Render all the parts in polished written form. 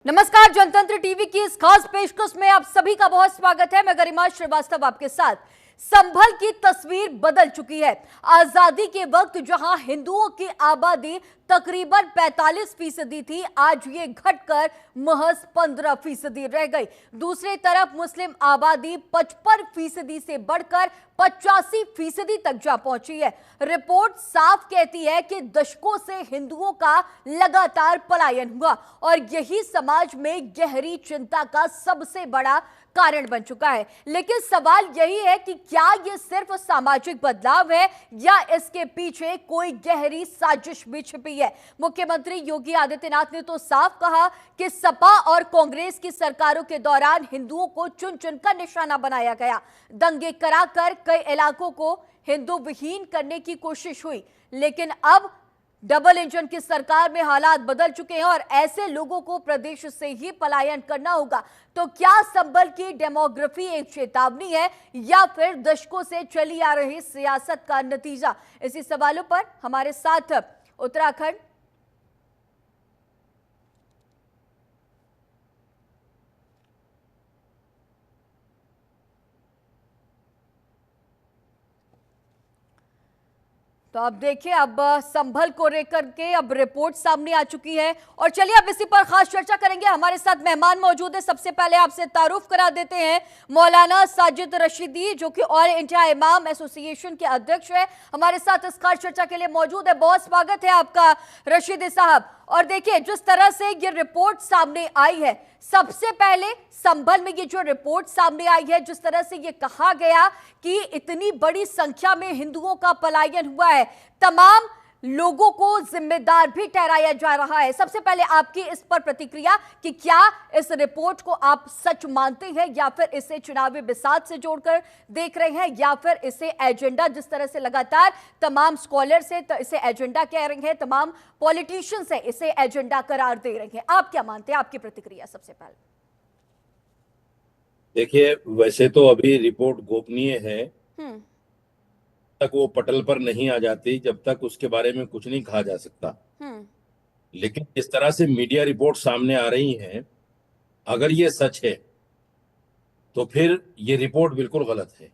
नमस्कार, जनतंत्र टीवी की इस खास पेशकश में आप सभी का बहुत स्वागत है। मैं गरिमा श्रीवास्तव आपके साथ। संभल की तस्वीर बदल चुकी है। आजादी के वक्त जहां हिंदुओं की आबादी तकरीबन 45% थी, आज ये घटकर महज 15% रह गई। दूसरी तरफ मुस्लिम आबादी 55% से बढ़कर 85% तक जा पहुंची है। रिपोर्ट साफ कहती है कि दशकों से हिंदुओं का लगातार पलायन हुआ और यही समाज में गहरी चिंता का सबसे बड़ा कारण बन चुका है। लेकिन सवाल यही है कि क्या यह सिर्फ सामाजिक बदलाव है या इसके पीछे कोई गहरी साजिश भी छिपी है। मुख्यमंत्री योगी आदित्यनाथ ने तो साफ कहा कि सपा और कांग्रेस की सरकारों के दौरान हिंदुओं को चुन चुनकर निशाना बनाया गया। दंगे कराकर कई इलाकों को हिंदू विहीन करने की कोशिश हुई, लेकिन अब डबल इंजन की सरकार में हालात बदल चुके हैं और ऐसे लोगों को प्रदेश से ही पलायन करना होगा। तो क्या संभल की डेमोग्राफी एक चेतावनी है या फिर दशकों से चली आ रही सियासत का नतीजा? इसी सवालों पर हमारे साथ उत्तराखंड तो अब देखिए, अब संभल को लेकर के अब रिपोर्ट सामने आ चुकी है और चलिए अब इसी पर खास चर्चा करेंगे। हमारे साथ मेहमान मौजूद है। सबसे पहले आपसे तारुफ करा देते हैं मौलाना साजिद रशीदी, जो कि ऑल इंडिया इमाम एसोसिएशन के अध्यक्ष है, हमारे साथ इस खास चर्चा के लिए मौजूद है। बहुत स्वागत है आपका रशीदी साहब। और देखिए, जिस तरह से ये रिपोर्ट सामने आई है, सबसे पहले संभल में ये जो रिपोर्ट सामने आई है, जिस तरह से ये कहा गया कि इतनी बड़ी संख्या में हिंदुओं का पलायन हुआ है, तमाम लोगों को जिम्मेदार भी ठहराया जा रहा है। सबसे पहले आपकी इस पर प्रतिक्रिया कि क्या इस रिपोर्ट को आप सच मानते हैं या फिर इसे चुनावी बिसात से जोड़कर देख रहे हैं या फिर इसे एजेंडा, जिस तरह से लगातार तमाम स्कॉलर्स है तो इसे एजेंडा कह रहे हैं, तमाम पॉलिटिशियंस है इसे एजेंडा करार दे रहे हैं। आप क्या मानते हैं? आपकी प्रतिक्रिया सबसे पहले। देखिए, वैसे तो अभी रिपोर्ट गोपनीय है। हम्म तक वो पटल पर नहीं आ जाती जब तक उसके बारे में कुछ नहीं कहा जा सकता। हम्म लेकिन जिस तरह से मीडिया रिपोर्ट सामने आ रही हैं, अगर ये सच है तो फिर ये रिपोर्ट बिल्कुल गलत है।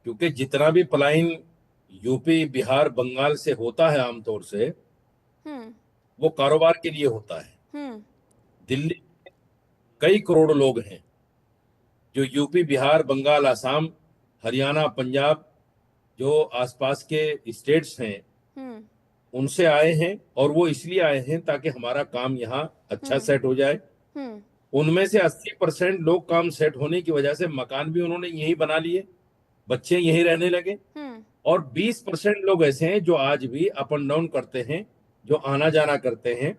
क्योंकि जितना भी पलायन यूपी, बिहार, बंगाल से होता है आमतौर से, हम्म वो कारोबार के लिए होता है। हम्म दिल्ली में कई करोड़ लोग हैं जो यूपी, बिहार, बंगाल, असम, हरियाणा, पंजाब, जो आसपास के स्टेट्स हैं, हम्म उनसे आए हैं। और वो इसलिए आए हैं ताकि हमारा काम यहाँ अच्छा हम्म सेट हो जाए। हम्म उनमें से 80% लोग काम सेट होने की वजह से मकान भी उन्होंने यही बना लिए, बच्चे यहीं रहने लगे। हम्म और 20% लोग ऐसे हैं जो आज भी अप एंड डाउन करते हैं, जो आना जाना करते हैं,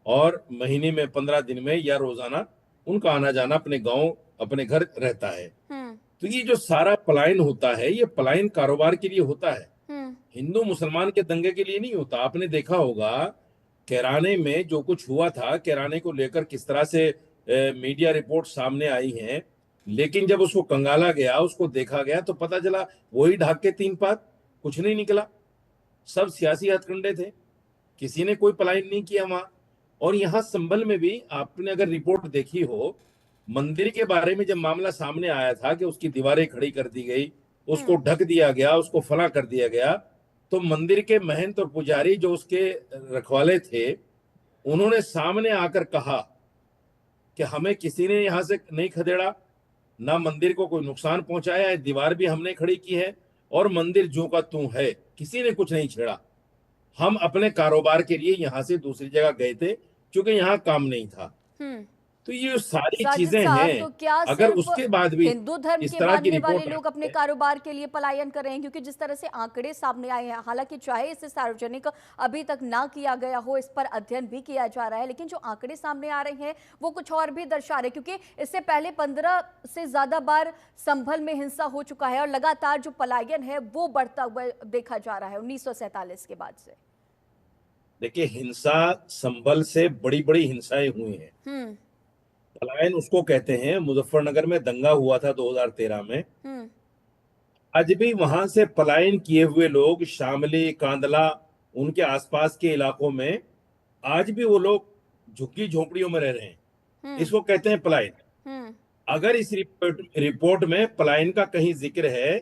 और महीने में 15 दिन में या रोजाना उनका आना जाना अपने गांव, अपने घर रहता है। हम्म तो ये जो सारा पलायन होता है, ये पलायन कारोबार के लिए होता है, हम्म हिंदू मुसलमान के दंगे के लिए नहीं होता। आपने देखा होगा कैराने में जो कुछ हुआ था, कैराने को लेकर किस तरह से मीडिया रिपोर्ट सामने आई हैं। लेकिन जब उसको कंगाला गया, उसको देखा गया, तो पता चला वही ढाक के तीन पात, कुछ नहीं निकला। सब सियासी हथकंडे थे, किसी ने कोई पलायन नहीं किया वहां। और यहाँ संभल में भी आपने अगर रिपोर्ट देखी हो, मंदिर के बारे में जब मामला सामने आया था कि उसकी दीवारें खड़ी कर दी गई, उसको हम्म ढक दिया गया, उसको फला कर दिया गया, तो मंदिर के महंत और पुजारी जो उसके रखवाले थे, उन्होंने सामने आकर कहा कि हमें किसी ने यहां से नहीं खदेड़ा, ना मंदिर को कोई नुकसान पहुंचाया है, दीवार भी हमने खड़ी की है, और मंदिर जो का त्यों है, किसी ने कुछ नहीं छेड़ा। हम अपने कारोबार के लिए यहां से दूसरी जगह गए थे क्योंकि यहाँ काम नहीं था। हम्म तो ये सारी साजिद चीजें साहब, हैं। तो क्या अगर सिर्फ उसके बाद भी हिंदू धर्म इस के तरह की मानने वाले रिपोर्ट लोग आती अपने है। कारोबार के लिए पलायन कर रहे हैं? क्योंकि जिस तरह से आंकड़े सामने आए हैं, हालांकि चाहे इसे सार्वजनिक अभी तक ना किया गया हो, इस पर अध्ययन भी किया जा रहा है, लेकिन जो आंकड़े सामने आ रहे हैं वो कुछ और भी दर्शा रहे हैं। क्योंकि इससे पहले 15 से ज्यादा बार संभल में हिंसा हो चुका है और लगातार जो पलायन है वो बढ़ता हुआ देखा जा रहा है 1947 के बाद से। देखिए, हिंसा संभल से बड़ी बड़ी हिंसाएं हुई हैं। हम्म पलायन उसको कहते हैं। मुजफ्फरनगर में दंगा हुआ था 2013 में। हम्म आज भी वहां से पलायन किए हुए लोग शामली, कांदला, उनके आसपास के इलाकों में आज भी वो लोग झुग्गी झोपड़ियों में रह रहे हैं, हम्म। इसको कहते हैं पलायन। हम्म। अगर इस रिपोर्ट में पलायन का कहीं जिक्र है,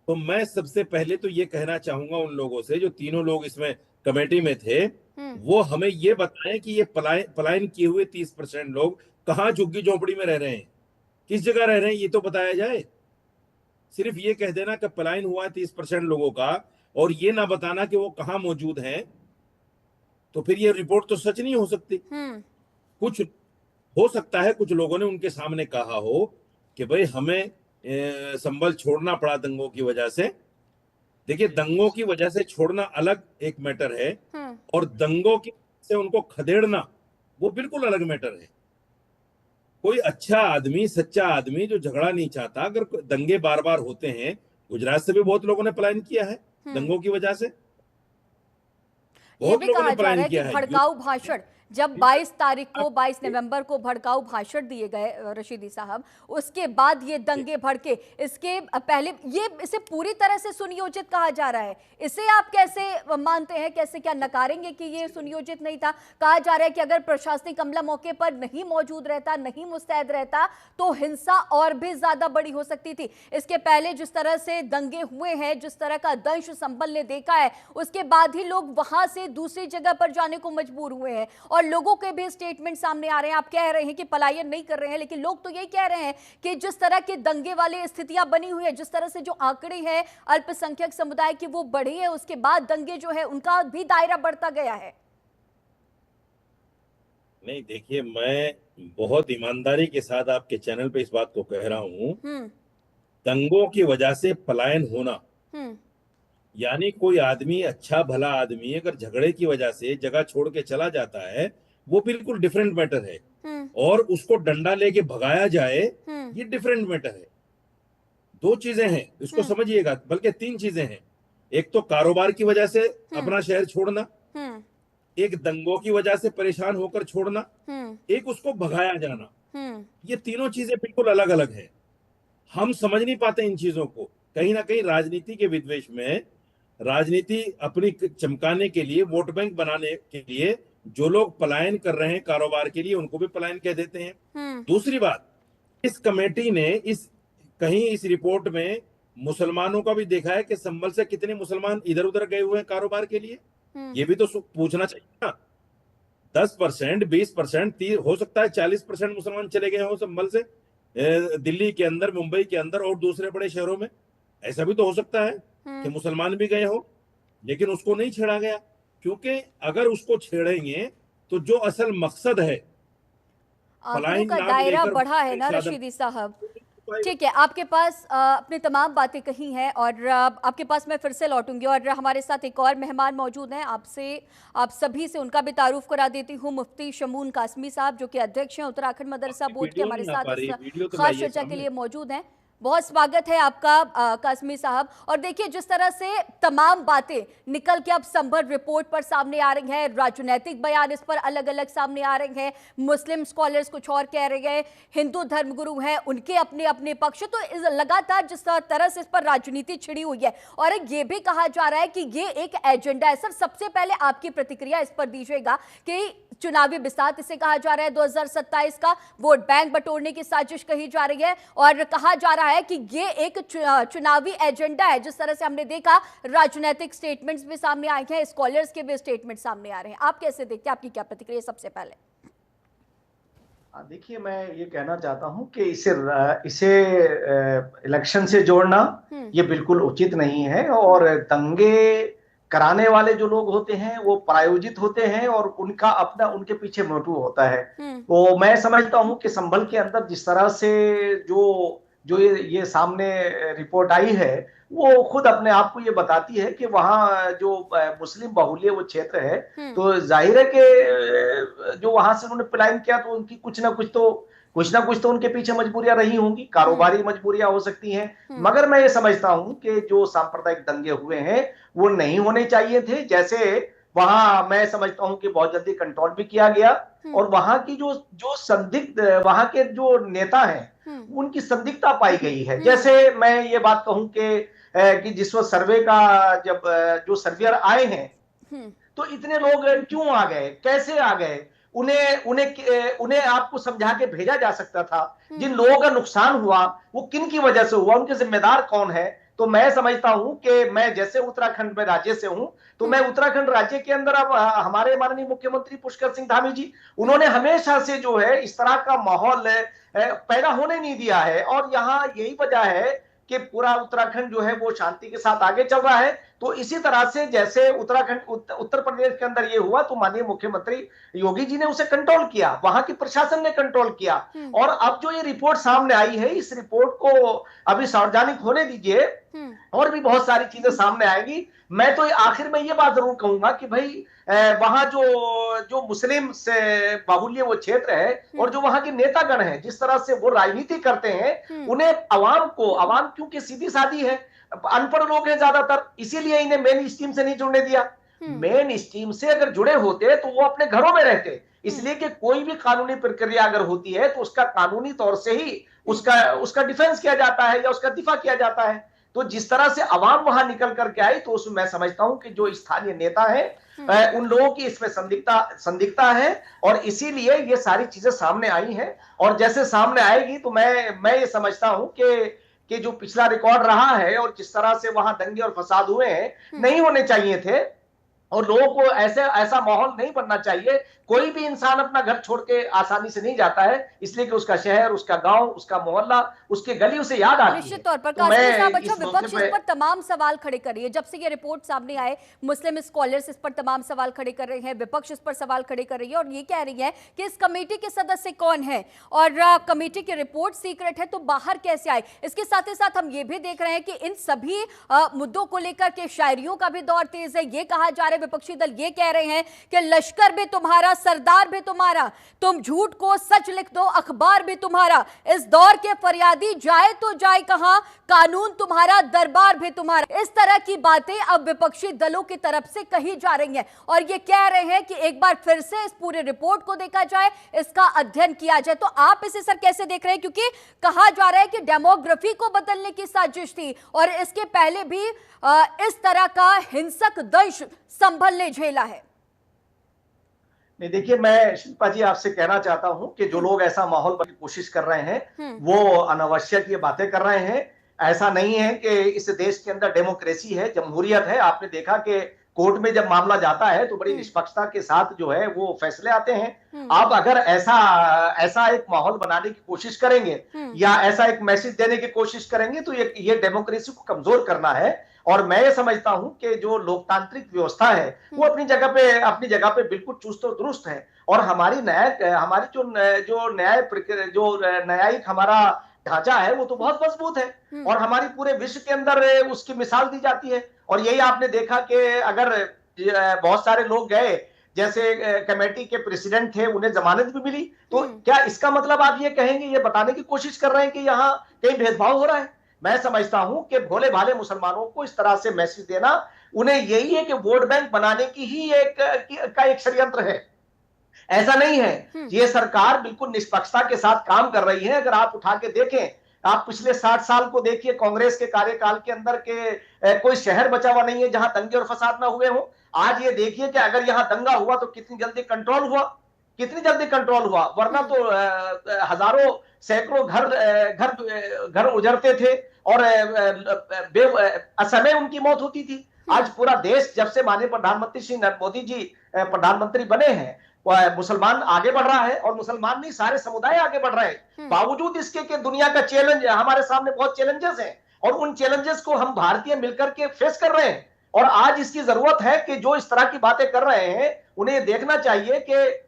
तो मैं सबसे पहले तो ये कहना चाहूंगा उन लोगों से जो तीनों लोग इसमें कमेटी में थे, हम्म। वो हमें ये बताएं कि ये पलायन पलायन किए हुए 30% लोग कहाँ झुग्गी झोपड़ी में रह रहे हैं, किस जगह रह रहे हैं, ये तो बताया जाए। सिर्फ ये कह देना कि पलायन हुआ है 30% लोगों का, और ये ना बताना कि वो कहाँ मौजूद हैं, तो फिर ये रिपोर्ट तो सच नहीं हो सकती। हम्म। कुछ हो सकता है कुछ लोगों ने उनके सामने कहा हो कि भाई हमें संभल छोड़ना पड़ा दंगों की वजह से। देखिए, दंगों की वजह से छोड़ना अलग एक मैटर है, हम्म। और दंगों की से उनको खदेड़ना वो बिल्कुल अलग मैटर है। कोई अच्छा आदमी, सच्चा आदमी जो झगड़ा नहीं चाहता, अगर दंगे बार बार होते हैं, गुजरात से भी बहुत लोगों ने पलायन किया है हम्म। दंगों की वजह से, ये बहुत भी लोगों कहा ने जा रहा पलायन है कि किया है। भड़काऊ भाषण जब 22 तारीख को 22 नवंबर को भड़काऊ भाषण दिए गए रशीदी साहब, उसके बाद ये दंगे भड़के, इसके पहले ये इसे पूरी तरह से सुनियोजित कहा जा रहा है। इसे आप कैसे मानते हैं, कैसे क्या नकारेंगे कि ये सुनियोजित नहीं था? कहा जा रहा है कि अगर प्रशासनिक अमला मौके पर नहीं मौजूद रहता, नहीं मुस्तैद रहता, तो हिंसा और भी ज्यादा बड़ी हो सकती थी। इसके पहले जिस तरह से दंगे हुए हैं, जिस तरह का दंश संभल ने देखा है, उसके बाद ही लोग वहां से दूसरी जगह पर जाने को मजबूर हुए हैं, और लोगों के भी स्टेटमेंट सामने आ रहे हैं। आप कह रहे हैं कि पलायन नहीं कर रहे हैं, लेकिन लोग तो यही कह रहे हैं कि जिस तरह के दंगे वाले स्थितियां बनी हुई है, जिस तरह से जो आंकड़े हैं अल्पसंख्यक समुदाय की वो बढ़ी है, उसके बाद दंगे जो है उनका भी दायरा बढ़ता गया है। नहीं, देखिए, मैं बहुत ईमानदारी के साथ आपके चैनल पे इस बात को कह रहा हूं, हम्म। दंगों की वजह से पलायन होना, हम्म। यानी कोई आदमी, अच्छा भला आदमी अगर झगड़े की वजह से जगह छोड़ के चला जाता है, वो बिल्कुल डिफरेंट मैटर है। हम्म। और उसको डंडा लेके भगाया जाए, हम्म। ये डिफरेंट मैटर है। दो चीजें हैं, इसको हम्म। समझिएगा, बल्कि तीन चीजें हैं। एक तो कारोबार की वजह से हम्म। अपना शहर छोड़ना, हम्म। एक दंगों की वजह से परेशान होकर छोड़ना, हम्म। एक उसको भगाया जाना। हम्म। ये तीनों चीजें बिल्कुल अलग अलग हैं। हम समझ नहीं पाते इन चीजों को। कहीं ना कहीं राजनीति के विद्वेष में, राजनीति अपनी चमकाने के लिए, वोट बैंक बनाने के लिए, जो लोग पलायन कर रहे हैं कारोबार के लिए, उनको भी पलायन कह देते हैं। हम्म। दूसरी बात, इस कमेटी ने इस रिपोर्ट में मुसलमानों का भी देखा है कि संभल से कितने मुसलमान इधर उधर गए हुए हैं कारोबार के लिए। हम्म। ये भी तो पूछना चाहिए ना। 10%, 20%, हो सकता है 40% मुसलमान चले गए हो संभल से, दिल्ली के अंदर, मुंबई के अंदर और दूसरे बड़े शहरों में। ऐसा भी तो हो सकता है कि हम्म। मुसलमान भी गए हो, लेकिन उसको नहीं छेड़ा गया, क्योंकि अगर उसको छेड़ेंगे तो जो असल मकसद है, आंकड़ों पलायन का नाम दायरा लेकर बढ़ा है ना साधन, रशीदी साहब। वो नहीं हो पाएगा। ठीक है, आपके पास अपनी तमाम बातें कही हैं, और आपके पास मैं फिर से लौटूंगी। और हमारे साथ एक और मेहमान मौजूद हैं, आप सभी से उनका भी तारुफ करा देती हूँ। मुफ्ती शमून कासमी साहब, जो कि अध्यक्ष हैं उत्तराखंड मदरसा आपकी बोर्ड के, वीडियो हमारे नहीं आ साथ पा इस रही है, वीडियो तो खास लाइए चर्चा के सामने। लिए मौजूद हैं। बहुत स्वागत है आपका कासमी साहब। और देखिए, जिस तरह से तमाम बातें निकल के अब संभल रिपोर्ट पर सामने आ रही हैं, राजनीतिक बयान इस पर अलग अलग सामने आ रहे हैं, मुस्लिम स्कॉलर्स कुछ और कह रहे हैं, हिंदू धर्मगुरु हैं उनके अपने अपने पक्ष, तो लगातार जिस तरह से इस पर राजनीति छिड़ी हुई है, और ये भी कहा जा रहा है कि ये एक एजेंडा है। सर, सबसे पहले आपकी प्रतिक्रिया इस पर दीजिएगा कि चुनावी बिसात इसे कहा जा रहा है, 2027 का वोट बैंक बटोरने की साजिश कही जा रही है, और कहा जा रहा है कि ये एक चुनावी एजेंडा है। जिस तरह से हमने देखा, राजनीतिक स्टेटमेंट्स भी सामने आए हैं, स्कॉलर्स के भी स्टेटमेंट सामने आ रहे हैं। आप कैसे देखते हैं, आपकी क्या प्रतिक्रिया सबसे पहले? देखिए, मैं ये कहना चाहता हूं कि इसे इलेक्शन से जोड़ना ये बिल्कुल उचित नहीं है, और दंगे कराने वाले जो लोग होते हैं वो प्रायोजित होते हैं, और उनका अपना उनके पीछे मोटिव होता है। तो मैं समझता हूं कि संभल के अंदर जिस तरह से जो जो ये सामने रिपोर्ट आई है, वो खुद अपने आप को ये बताती है कि वहाँ जो मुस्लिम बाहुल्य वो क्षेत्र है, तो जाहिर है कि जो वहां से उन्होंने पलायन किया, तो उनकी कुछ ना कुछ तो उनके पीछे मजबूरियां रही होंगी, कारोबारी मजबूरियां हो सकती हैं। मगर मैं ये समझता हूं कि जो सांप्रदायिक दंगे हुए हैं वो नहीं होने चाहिए थे। जैसे वहां मैं समझता हूं कि बहुत जल्दी कंट्रोल भी किया गया, और वहां की जो जो संदिग्ध वहां के जो नेता हैं उनकी संदिग्धता पाई गई है। जैसे मैं ये बात कहूं कि जिस वक्त सर्वे का जब जो सर्वेयर आए हैं, तो इतने लोग क्यों आ गए, कैसे आ गए, उन्हें उन्हें उन्हें आपको समझा के भेजा जा सकता था। जिन लोगों का नुकसान हुआ वो किन की वजह से हुआ, उनके जिम्मेदार कौन है। तो मैं समझता हूं कि मैं जैसे उत्तराखंड में राज्य से हूं, तो मैं उत्तराखंड राज्य के अंदर अब हमारे माननीय मुख्यमंत्री पुष्कर सिंह धामी जी, उन्होंने हमेशा से जो है इस तरह का माहौल पैदा होने नहीं दिया है। और यहाँ यही वजह है कि पूरा उत्तराखंड जो है वो शांति के साथ आगे चल रहा है। तो इसी तरह से जैसे उत्तराखंड उत्तर प्रदेश के अंदर ये हुआ, तो माननीय मुख्यमंत्री योगी जी ने उसे कंट्रोल किया, वहां की प्रशासन ने कंट्रोल किया। और अब जो ये रिपोर्ट सामने आई है, इस रिपोर्ट को अभी सार्वजनिक होने दीजिए, और भी बहुत सारी चीजें सामने आएंगी। मैं तो आखिर में ये बात जरूर कहूंगा कि भाई वहां जो मुस्लिम से बाहुल्य वो क्षेत्र है, और जो वहां के नेतागण हैं, जिस तरह से वो राजनीति करते हैं, उन्हें आवाम क्योंकि सीधी सादी है, अनपढ़ लोग हैं ज्यादातर, इसीलिए इन्हें मेन स्ट्रीम से नहीं जुड़ने दिया। मेन स्ट्रीम से अगर जुड़े होते तो वो अपने घरों में रहते। इसलिए कि कोई भी कानूनी प्रक्रिया अगर होती है तो उसका कानूनी तौर से ही उसका डिफेंस किया जाता है या उसका दिफा किया जाता है। तो जिस तरह से अवाम वहां निकल करके आई, तो उसमें मैं समझता हूं कि जो स्थानीय नेता है उन लोगों की इसमें संदिग्धता है, और इसीलिए ये सारी चीजें सामने आई हैं। और जैसे सामने आएगी तो मैं ये समझता हूं कि जो पिछला रिकॉर्ड रहा है और जिस तरह से वहां दंगे और फसाद हुए हैं, नहीं होने चाहिए थे, और लोगों को ऐसा माहौल नहीं बनना चाहिए। कोई भी इंसान अपना घर छोड़ के आसानी से नहीं जाता है, इसलिए कि उसका शहर, उसका गांव, उसका मोहल्ला, उसके गली उसे याद आती है। निश्चित तौर पर कासिम साहब, अच्छा, विपक्ष इस पर तमाम सवाल खड़े कर रही है। जब से ये रिपोर्ट सामने आए, मुस्लिम स्कॉलर्स इस पर तमाम सवाल खड़े कर रहे हैं, विपक्ष इस पर सवाल खड़े कर रही है, और ये कह रही है कि इस कमेटी के सदस्य कौन है, और कमेटी की रिपोर्ट सीक्रेट है तो बाहर कैसे आए। इसके साथ ही साथ हम ये भी देख रहे हैं कि इन सभी मुद्दों को लेकर के शायरियों का भी दौर तेज है। ये कहा जा रहा है, विपक्षी दल ये कह रहे हैं कि लश्कर भी तुम्हारा, सरदार भी तुम्हारा, तुम झूठ को सच लिख दो, अखबार भी तुम्हारा, इस दौर के फरियादी जाए तो जाए कहां, कानून तुम्हारा, दरबार भी तुम्हारा। इस तरह की बातें अब विपक्षी दलों की तरफ से कही जा रही हैं, और ये कह रहे हैं कि एक बार फिर से इस पूरे रिपोर्ट को देखा जाए, इसका अध्ययन किया जाए। तो आप इसे सर कैसे देख रहे हैं, क्योंकि कहा जा रहा है कि डेमोग्राफी को बदलने की साजिश थी, और इसके पहले भी इस तरह का हिंसक दंश संभल ने झेला है। नहीं, देखिए, मैं शिल्पा जी आपसे कहना चाहता हूं कि जो लोग ऐसा माहौल बनाने की कोशिश कर रहे हैं वो अनावश्यक ये बातें कर रहे हैं। ऐसा नहीं है कि इस देश के अंदर डेमोक्रेसी है, जमहूरियत है। आपने देखा कि कोर्ट में जब मामला जाता है तो बड़ी निष्पक्षता के साथ जो है वो फैसले आते हैं। आप अगर ऐसा एक माहौल बनाने की कोशिश करेंगे या ऐसा एक मैसेज देने की कोशिश करेंगे तो ये डेमोक्रेसी को कमजोर करना है। और मैं ये समझता हूं कि जो लोकतांत्रिक व्यवस्था है वो अपनी जगह पे बिल्कुल चुस्त और दुरुस्त है। और हमारी न्यायिक हमारा ढांचा है वो तो बहुत मजबूत है, और हमारी पूरे विश्व के अंदर उसकी मिसाल दी जाती है। और यही आपने देखा कि अगर बहुत सारे लोग गए, जैसे कमेटी के प्रेसिडेंट थे, उन्हें जमानत भी मिली, तो क्या इसका मतलब आप ये कहेंगे, ये बताने की कोशिश कर रहे हैं कि यहाँ कहीं भेदभाव हो रहा है? मैं समझता हूं कि भोले भाले मुसलमानों को इस तरह से मैसेज देना, उन्हें यही है कि वोट बैंक बनाने की ही एक षड्यंत्र है। ऐसा नहीं है। ये सरकार बिल्कुल निष्पक्षता के साथ काम कर रही है। अगर आप उठा के देखें, आप पिछले 60 साल को देखिए, कांग्रेस के कार्यकाल के अंदर के कोई शहर बचा हुआ नहीं है जहां दंगे और फसाद ना हुए हों। आज ये देखिए कि अगर यहां दंगा हुआ तो कितनी जल्दी कंट्रोल हुआ, वरना तो हजारों सैकड़ों घर उजड़ते थे और असमय उनकी मौत होती थी। आज पूरा देश, जब से माननीय प्रधानमंत्री श्री नरेंद्र मोदी जी प्रधानमंत्री बने हैं, मुसलमान आगे बढ़ रहा है, और मुसलमान नहीं, सारे समुदाय आगे बढ़ रहे हैं। बावजूद इसके कि दुनिया का चैलेंज, हमारे सामने बहुत चैलेंजेस हैं, और उन चैलेंजेस को हम भारतीय मिलकर के फेस कर रहे हैं। और आज इसकी जरूरत है कि जो इस तरह की बातें कर रहे हैं उन्हें देखना चाहिए कि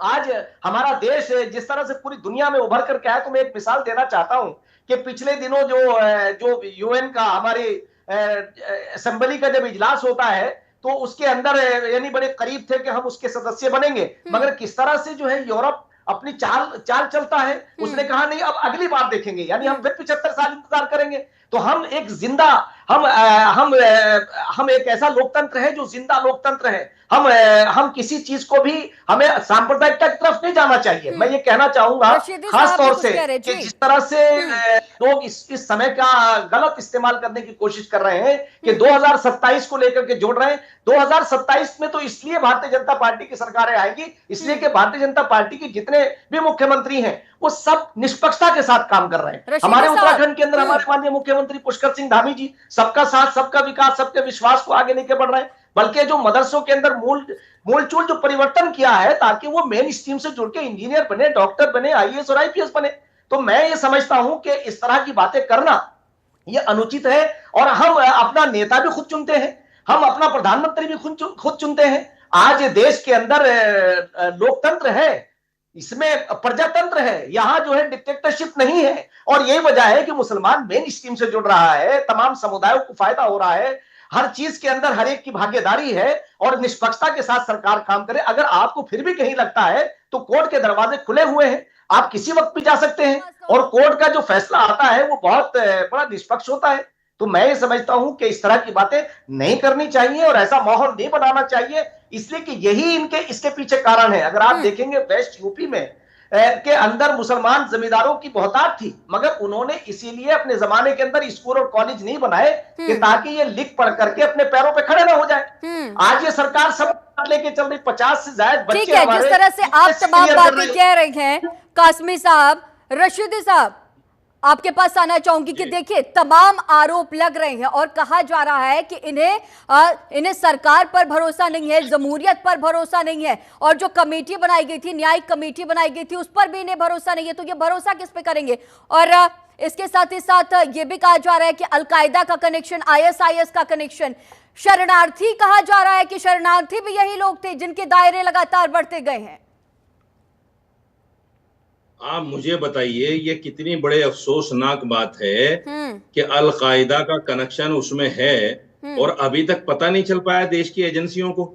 आज हमारा देश जिस तरह से पूरी दुनिया में उभर करके आया। तो मैं एक मिसाल देना चाहता हूं कि पिछले दिनों जो यूएन का, हमारी असेंबली का जब इजलास होता है तो उसके अंदर यानी बड़े करीब थे कि हम उसके सदस्य बनेंगे, मगर किस तरह से जो है यूरोप अपनी चाल चलता है। उसने कहा नहीं, अब अगली बार देखेंगे, यानी हम फिर 75 साल इंतजार करेंगे। तो हम एक जिंदा हम एक ऐसा लोकतंत्र है जो जिंदा लोकतंत्र है। हम किसी चीज को भी हमें सांप्रदायिकता की तरफ नहीं जाना चाहिए। मैं ये कहना चाहूंगा रशीदी खास साहब तौर भी से कुछ कह रहे, कि जी। जिस तरह से लोग इस समय का गलत इस्तेमाल करने की कोशिश कर रहे हैं कि 2027 को लेकर के जोड़ रहे हैं। 2027 में तो इसलिए भारतीय जनता पार्टी की सरकारें आएगी, इसलिए कि भारतीय जनता पार्टी के जितने भी मुख्यमंत्री हैं वो सब निष्पक्षता के साथ काम कर रहे हैं। रशीदी हमारे साहब, उत्तराखंड के अंदर हमारे माननीय मुख्यमंत्री पुष्कर सिंह धामी जी सबका साथ, सबका विकास, सबके विश्वास को आगे लेके बढ़ रहे हैं। बल्कि जो मदरसों के अंदर मूलचूल जो परिवर्तन किया है ताकि वो मेन स्ट्रीम से जुड़ के इंजीनियर बने, डॉक्टर बने, आईएएस और आईपीएस बने। तो मैं ये समझता हूं कि इस तरह की बातें करना ये अनुचित है। और हम अपना नेता भी खुद चुनते हैं, हम अपना प्रधानमंत्री भी खुद चुनते हैं। आज देश के अंदर लोकतंत्र है, इसमें प्रजातंत्र है, यहाँ जो है डिक्टेटरशिप नहीं है। और यही वजह है कि मुसलमान मेन स्ट्रीम से जुड़ रहा है, तमाम समुदायों को फायदा हो रहा है, हर चीज के अंदर हर एक की भागीदारी है और निष्पक्षता के साथ सरकार काम करे। अगर आपको फिर भी कहीं लगता है तो कोर्ट के दरवाजे खुले हुए हैं, आप किसी वक्त भी जा सकते हैं और कोर्ट का जो फैसला आता है वो बहुत बड़ा निष्पक्ष होता है। तो मैं ये समझता हूं कि इस तरह की बातें नहीं करनी चाहिए और ऐसा माहौल नहीं बनाना चाहिए, इसलिए कि यही इसके पीछे कारण है। अगर आप देखेंगे वेस्ट यूपी में के अंदर मुसलमान जमींदारों की बहुतायत थी, मगर उन्होंने इसीलिए अपने जमाने के अंदर स्कूल और कॉलेज नहीं बनाए कि ताकि ये लिख पढ़ करके अपने पैरों पे खड़े ना हो जाए। आज ये सरकार सब लेके चल रही, 50 से ज्यादा बच्चे ठीक है, जिस तरह से आप तमाम बातें कह रहे हैं कासमी साहब, रशीदी साहब आपके पास आना चाहूंगी कि देखिए तमाम आरोप लग रहे हैं और कहा जा रहा है कि इन्हें सरकार पर भरोसा नहीं है, जमहूरियत पर भरोसा नहीं है, और जो कमेटी बनाई गई थी, न्यायिक कमेटी बनाई गई थी, उस पर भी इन्हें भरोसा नहीं है। तो ये भरोसा किस पे करेंगे? और इसके साथ ही साथ ये भी कहा जा रहा है कि अलकायदा का कनेक्शन, आईएसआईएस का कनेक्शन, शरणार्थी कहा जा रहा है कि शरणार्थी भी यही लोग थे जिनके दायरे लगातार बढ़ते गए हैं। आप मुझे बताइए, ये कितनी बड़े अफसोसनाक बात है कि अलकायदा का कनेक्शन उसमें है और अभी तक पता नहीं चल पाया देश की एजेंसियों को।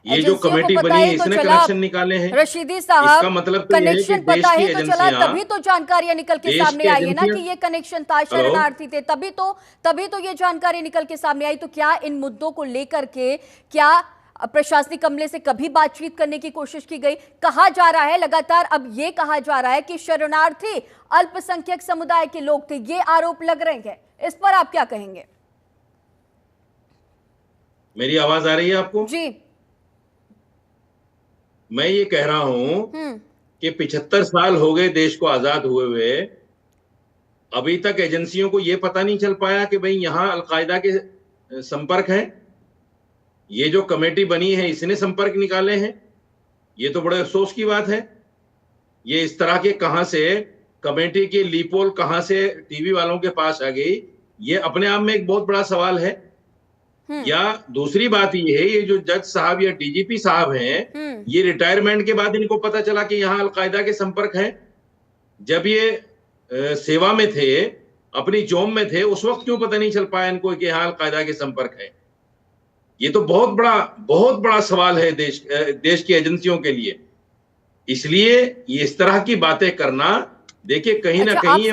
ये जो कमेटी बनी है इसने कनेक्शन निकाले हैं। रशीदी साहब, इसका मतलब तो ये है कि देश की एजेंसियां, तभी तो जानकारियां निकल के सामने आई है ना कि ये कनेक्शन था, शरणार्थी थे, तभी तो ये जानकारी निकल के सामने आई। तो क्या इन मुद्दों को लेकर के क्या प्रशासनिक अमले से कभी बातचीत करने की कोशिश की गई? कहा जा रहा है लगातार, अब ये कहा जा रहा है कि शरणार्थी अल्पसंख्यक समुदाय के लोग थे, ये आरोप लग रहे हैं, इस पर आप क्या कहेंगे? मेरी आवाज आ रही है आपको? जी, मैं ये कह रहा हूं कि 75 साल हो गए देश को आजाद हुए, अभी तक एजेंसियों को यह पता नहीं चल पाया कि भाई यहां अलकायदा के संपर्क हैं। ये जो कमेटी बनी है इसने संपर्क निकाले हैं। ये तो बड़े अफसोस की बात है। ये इस तरह के कहां से कमेटी की लीपोल कहां से टीवी वालों के पास आ गई, ये अपने आप में एक बहुत बड़ा सवाल है। या दूसरी बात ये है, ये जो जज साहब या डीजीपी साहब हैं, ये रिटायरमेंट के बाद इनको पता चला कि यहाँ अलकायदा के संपर्क हैं। जब ये सेवा में थे, अपनी जॉब में थे, उस वक्त क्यों पता नहीं चल पाया इनको कि यहाँ अलकायदा के संपर्क है? ये तो बहुत बड़ा सवाल है देश की एजेंसियों के लिए। इसलिए ये इस तरह की बातें करना, देखिए कहीं ना कहीं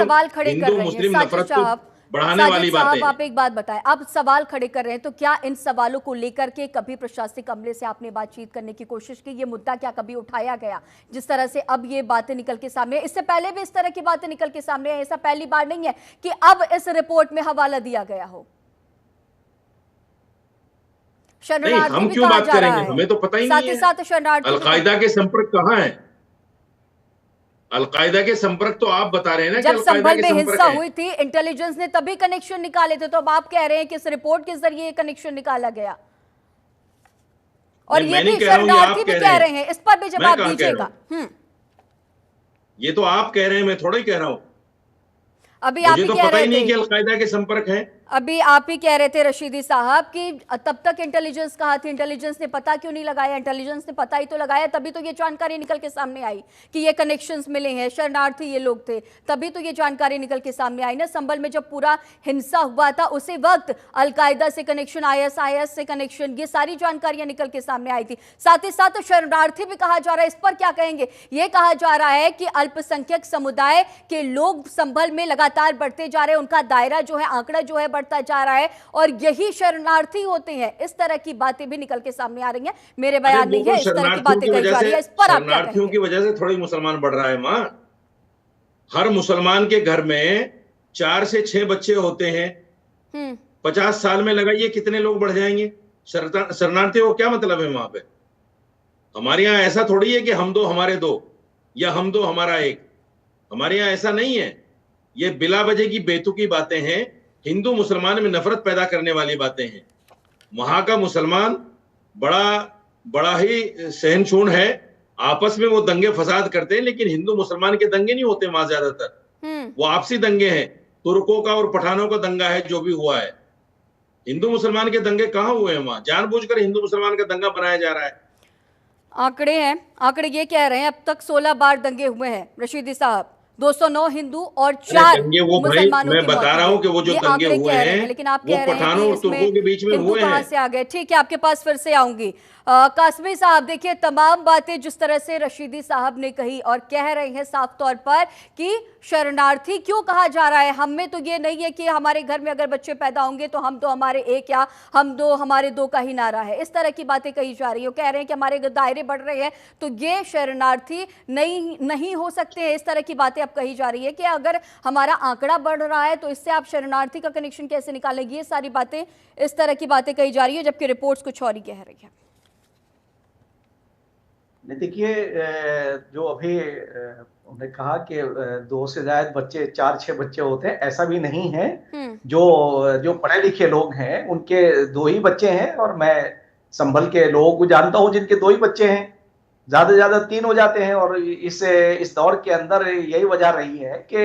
हिंदू मुस्लिम नफरत को बढ़ाने वाली बात है। आप एक बात बताएं, आप सवाल खड़े कर रहे हैं, तो क्या इन सवालों को लेकर के कभी प्रशासनिक अमले से आपने बातचीत करने की कोशिश की? ये मुद्दा क्या कभी उठाया गया? जिस तरह से अब ये बातें निकल के सामने, इससे पहले भी इस तरह की बातें निकल के सामने है, ऐसा पहली बार नहीं है कि अब इस रिपोर्ट में हवाला दिया गया हो। नहीं, हम क्यों बात करेंगे, हमें तो पता ही नहीं है। साथ शरणार्थी, अलकायदा के संपर्क कहाँ है? अलकायदा के संपर्क तो आप बता रहे हैं ना, जब संभल में हिंसा हुई थी इंटेलिजेंस ने तभी कनेक्शन निकाले थे, तो अब आप कह रहे हैं कि इस रिपोर्ट के जरिए ये कनेक्शन निकाला गया, और ये भी शरणार्थी भी कह रहे हैं, इस पर भी जवाब दीजिएगा। ये तो आप कह रहे हैं, मैं थोड़ा ही कह रहा हूं। अभी आप ही तो कह पता रहे ही नहीं थे कि अलकायदा के संपर्क हैं। अभी आप ही कह रहे थे रशीदी साहब कि तब तक इंटेलिजेंस कहाँ थी, इंटेलिजेंस ने पता क्यों नहीं लगाया? इंटेलिजेंस ने पता ही तो लगाया, तभी तो ये जानकारी निकल के सामने आई कि ये कनेक्शंस मिले हैं, शरणार्थी ये लोग थे, तभी तो ये जानकारी निकल के सामने आई ना। संभल में जब पूरा हिंसा हुआ था उसी वक्त अलकायदा से कनेक्शन, आईएसआईएस से कनेक्शन, ये सारी जानकारियां निकल के सामने आई थी। साथ ही साथ शरणार्थी भी कहा जा रहा है, इस पर क्या कहेंगे? ये कहा जा रहा है कि अल्पसंख्यक समुदाय के लोग संभल में लगातार बढ़ते जा रहे हैं, उनका दायरा जो है, आंकड़ा जो है बढ़ता जा रहा है और यही शरणार्थी होते हैं। इस तरह की बातें भी निकल के सामने आ रही हैं। मेरे बयान नहीं है, इस तरह की बातें कही जा रही है। इस पर आप क्या शरणार्थियों की वजह से थोड़ी मुसलमान बढ़ रहा है माँ। हर मुसलमान के घर में 4 से 6 बच्चे होते हैं। 50 साल में लगाइए कितने लोग बढ़ जाएंगे। शरणार्थी को क्या मतलब है वहां पे? हमारे यहाँ ऐसा थोड़ी है कि हम दो हमारे दो या हम दो हमारा एक। हमारे यहाँ ऐसा नहीं है। ये बिला वजह की बेतुकी बातें हैं, हिंदू मुसलमान में नफरत पैदा करने वाली बातें हैं। वहां का मुसलमान बड़ा ही सहनशील है, आपस में वो दंगे फसाद करते हैं, लेकिन हिंदू मुसलमान के दंगे नहीं होते वहां ज्यादातर। वो आपसी दंगे हैं, तुर्कों का और पठानों का दंगा है जो भी हुआ है। हिंदू मुसलमान के दंगे कहां हुए हैं? वहां जानबूझकर हिंदू मुसलमान का दंगा बनाया जा रहा है। आंकड़े ये कह रहे हैं अब तक 16 बार दंगे हुए हैं रशीदी साहब। 209 हिंदू और 4 मुसलमानों मैं बता रहा हूं कि वो जो दंगे हुए हैं, लेकिन आप वो कह रहे हैं पठानों कि और तुर्कों के बीच में हुए कहां हैं। से आ गए। ठीक है, आपके पास फिर से आऊंगी। कासमी साहब, देखिए तमाम बातें जिस तरह से रशीदी साहब ने कही और कह रहे हैं साफ तौर पर कि शरणार्थी क्यों कहा जा रहा है। हम में तो ये नहीं है कि हमारे घर में अगर बच्चे पैदा होंगे तो हम दो हमारे एक या हम दो हमारे दो का ही नारा है। इस तरह की बातें कही जा रही है। कह रहे हैं कि हमारे दायरे बढ़ रहे हैं तो ये शरणार्थी नहीं हो सकते हैं। इस तरह की बातें अब कही जा रही है कि अगर हमारा आंकड़ा बढ़ रहा है तो इससे आप शरणार्थी का कनेक्शन कैसे निकालेंगे। ये सारी बातें, इस तरह की बातें कही जा रही है, जबकि रिपोर्ट्स कुछ और ही कह रही है। देखिए, जो अभी उन्होंने कहा कि 2 से ज्यादा बच्चे, 4-6 बच्चे होते हैं, ऐसा भी नहीं है। जो पढ़े लिखे लोग हैं उनके 2 ही बच्चे हैं, और मैं संभल के लोगों को जानता हूं जिनके 2 ही बच्चे हैं। ज्यादा से ज्यादा 3 हो जाते हैं। और इस दौर के अंदर यही वजह रही है कि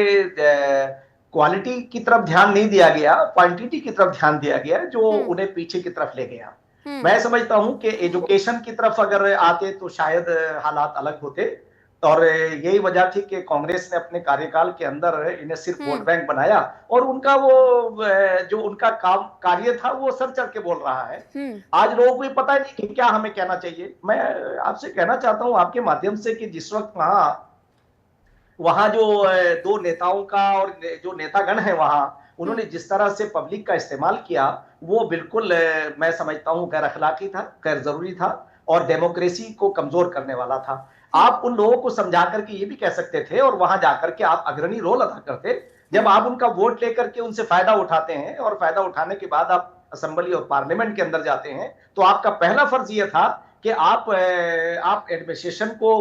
क्वालिटी की तरफ ध्यान नहीं दिया गया, क्वांटिटी की तरफ ध्यान दिया गया, जो उन्हें पीछे की तरफ ले गया। मैं समझता हूं कि एजुकेशन की तरफ अगर आते तो शायद हालात अलग होते। और यही वजह थी कि कांग्रेस ने अपने कार्यकाल के अंदर इन्हें सिर्फ वोट बैंक बनाया, और उनका वो जो उनका काम कार्य था वो सर चढ़ के बोल रहा है। आज लोगों को ये पता नहीं कि क्या हमें कहना चाहिए। मैं आपसे कहना चाहता हूं आपके माध्यम से कि जिस वक्त वहां जो 2 नेताओं का और जो नेतागण है वहां, उन्होंने जिस तरह से पब्लिक का इस्तेमाल किया, वो बिल्कुल मैं समझता हूं गैर अखलाकी था, गैर जरूरी था, और डेमोक्रेसी को कमजोर करने वाला था। आप उन लोगों को समझा करके ये भी कह सकते थे, और वहां जाकर के आप अग्रणी रोल अदा करते। जब आप उनका वोट लेकर के उनसे फायदा उठाते हैं, और फायदा उठाने के बाद आप असेंबली और पार्लियामेंट के अंदर जाते हैं, तो आपका पहला फर्ज यह था कि आप एडमिनिस्ट्रेशन को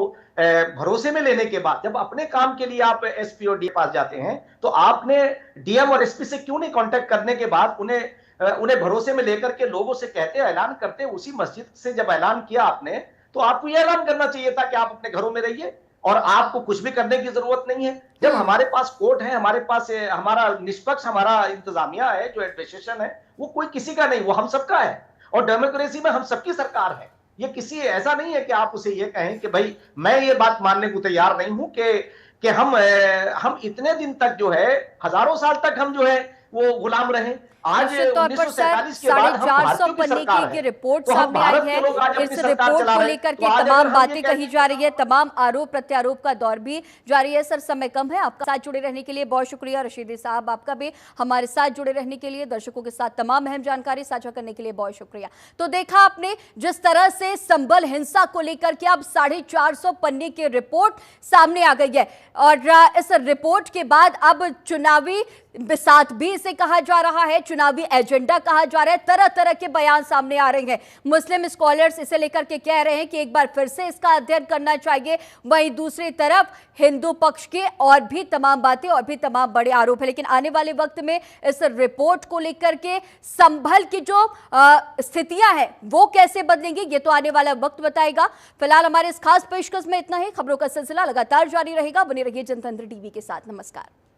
भरोसे में लेने के बाद, जब अपने काम के लिए आप एसपी और डी पास जाते हैं, तो आपने डीएम और एसपी से क्यों नहीं कांटेक्ट करने के बाद उन्हें भरोसे में लेकर के लोगों से कहते, ऐलान करते। उसी मस्जिद से जब ऐलान किया आपने, तो आपको यह ऐलान करना चाहिए था कि आप अपने घरों में रहिए और आपको कुछ भी करने की जरूरत नहीं है। जब हमारे पास कोर्ट है, हमारे पास हमारा निष्पक्ष हमारा इंतजामिया है, जो एडमिनिस्ट्रेशन है वो कोई किसी का नहीं, वो हम सबका है। और डेमोक्रेसी में हम सबकी सरकार है। ये किसी ऐसा नहीं है कि आप उसे ये कहें कि भाई मैं ये बात मानने को तैयार नहीं हूं कि हम इतने दिन तक जो है, हजारों साल तक हम जो है वो गुलाम रहे। आज 1947 के बाद हम 450 पन्ने की रिपोर्ट सामने आई है। इस रिपोर्ट को लेकर के तमाम बातें कही जा रही है, तमाम आरोप प्रत्यारोप का दौर भी जारी है। सर, समय कम है, आपका साथ जुड़े रहने के लिए बहुत शुक्रिया। रशीदी साहब, आपका भी हमारे साथ जुड़े रहने के लिए, दर्शकों के साथ तमाम अहम जानकारी साझा करने के लिए बहुत शुक्रिया। तो देखा आपने जिस तरह से संभल हिंसा को लेकर के अब 450 पन्ने की रिपोर्ट सामने आ गई है, और इस रिपोर्ट के बाद अब चुनावी बिसात भी इसे कहा जा रहा है, चुनावी एजेंडा कहा जा रहा है। तरह तरह के बयान सामने आ रहे हैं। मुस्लिम स्कॉलर्स इसे लेकर के कह रहे हैं कि एक बार फिर से इसका अध्ययन करना चाहिए। वहीं दूसरी तरफ हिंदू पक्ष के और भी तमाम बातें और भी तमाम बड़े आरोप है। लेकिन आने वाले वक्त में इस रिपोर्ट को लेकर के संभल की जो स्थितियां हैं वो कैसे बदलेंगी, ये तो आने वाला वक्त बताएगा। फिलहाल हमारे इस खास पेशकश में इतना ही। खबरों का सिलसिला लगातार जारी रहेगा। बने रहिए जनतंत्र टीवी के साथ। नमस्कार।